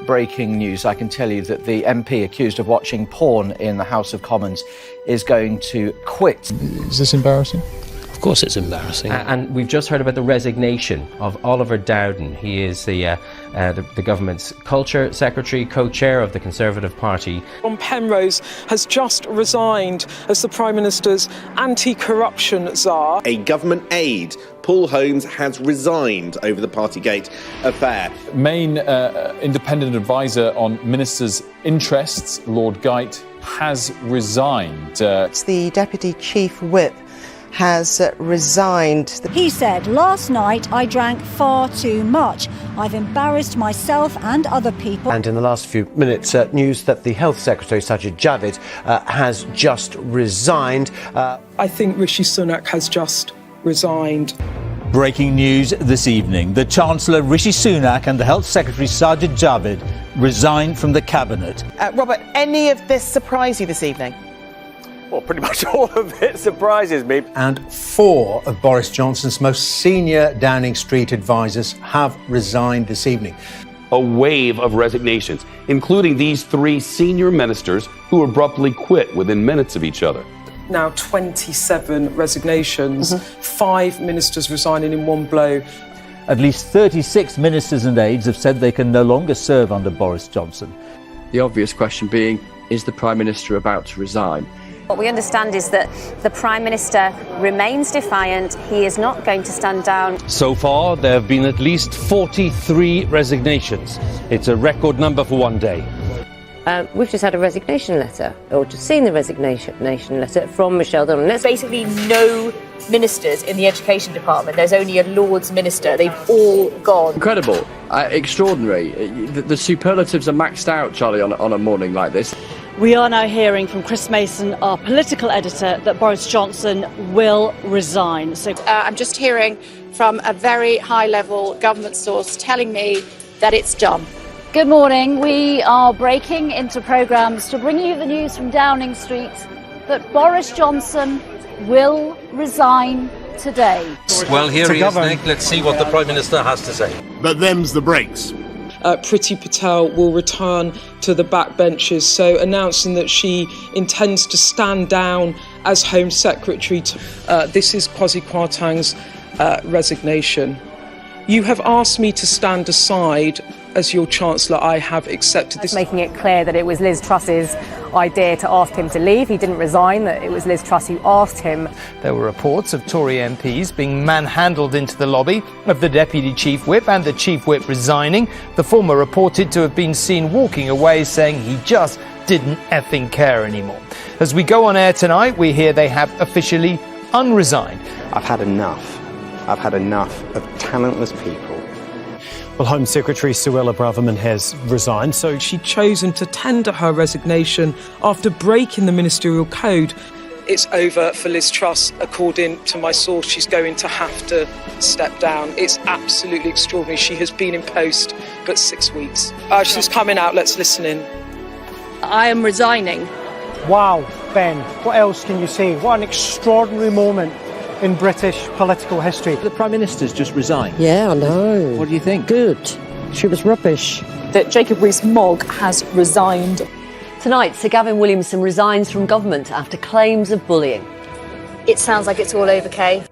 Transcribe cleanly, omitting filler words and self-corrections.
breaking news. I can tell you that the MP accused of watching porn in the House of Commons is going to quit. Is this embarrassing? Of course it's embarrassing. And we've just heard about the resignation of Oliver Dowden. He is the government's culture secretary, co-chair of the Conservative Party. Ron Penrose has just resigned as the Prime Minister's anti-corruption czar. A government aide, Paul Holmes, has resigned over the Partygate affair. Main independent advisor on ministers' interests, Lord Geidt, has resigned. The Deputy Chief Whip has resigned. He said, "Last night I drank far too much. I've embarrassed myself and other people." And in the last few minutes, news that the Health Secretary, Sajid Javid, has just resigned. I think Rishi Sunak has just resigned. Breaking news this evening. The Chancellor Rishi Sunak and the Health Secretary Sajid Javid resigned from the Cabinet. Robert, any of this surprise you this evening? Well, pretty much all of it surprises me. And 4 of Boris Johnson's most senior Downing Street advisors have resigned this evening. A wave of resignations, including these 3 senior ministers who abruptly quit within minutes of each other. Now 27 resignations, 5 ministers resigning in one blow. At least 36 ministers and aides have said they can no longer serve under Boris Johnson. The obvious question being, is the Prime Minister about to resign? What we understand is that the Prime Minister remains defiant. He is not going to stand down. So far, there have been at least 43 resignations. It's a record number for one day. We've just had a resignation letter, or just seen the resignation letter from Michelle Donnelly. There's basically no ministers in the Education Department. There's only a Lords Minister. They've all gone. Incredible. Extraordinary. The superlatives are maxed out, Charlie, on a morning like this. We are now hearing from Chris Mason, our political editor, that Boris Johnson will resign. I'm just hearing from a very high-level government source telling me that it's done. Good morning. We are breaking into programmes to bring you the news from Downing Street that Boris Johnson will resign today. Well, here he is, Nick. Let's see what the Prime Minister has to say. But them's the breaks. Priti Patel will return to the backbenches, so announcing that she intends to stand down as Home Secretary. This is Kwasi Kwarteng's resignation. You have asked me to stand aside as your Chancellor. I have accepted this. Making it clear that it was Liz Truss's idea to ask him to leave. He didn't resign, that it was Liz Truss who asked him. There were reports of Tory MPs being manhandled into the lobby of the Deputy Chief Whip and the Chief Whip resigning. The former reported to have been seen walking away, saying he just didn't effing care anymore. As we go on air tonight, we hear they have officially unresigned. I've had enough. I've had enough of talentless people. Well, Home Secretary Suella Braverman has resigned, so she'd chosen to tender her resignation after breaking the ministerial code. It's over for Liz Truss. According to my source, she's going to have to step down. It's absolutely extraordinary. She has been in post but 6 weeks. She's coming out. Let's listen in. I am resigning. Wow, Ben, what else can you say? What an extraordinary moment in British political history. The Prime Minister's just resigned. Yeah, I know. What do you think? Good. She was rubbish. That Jacob Rees-Mogg has resigned. Tonight, Sir Gavin Williamson resigns from government after claims of bullying. It sounds like it's all over, Kay.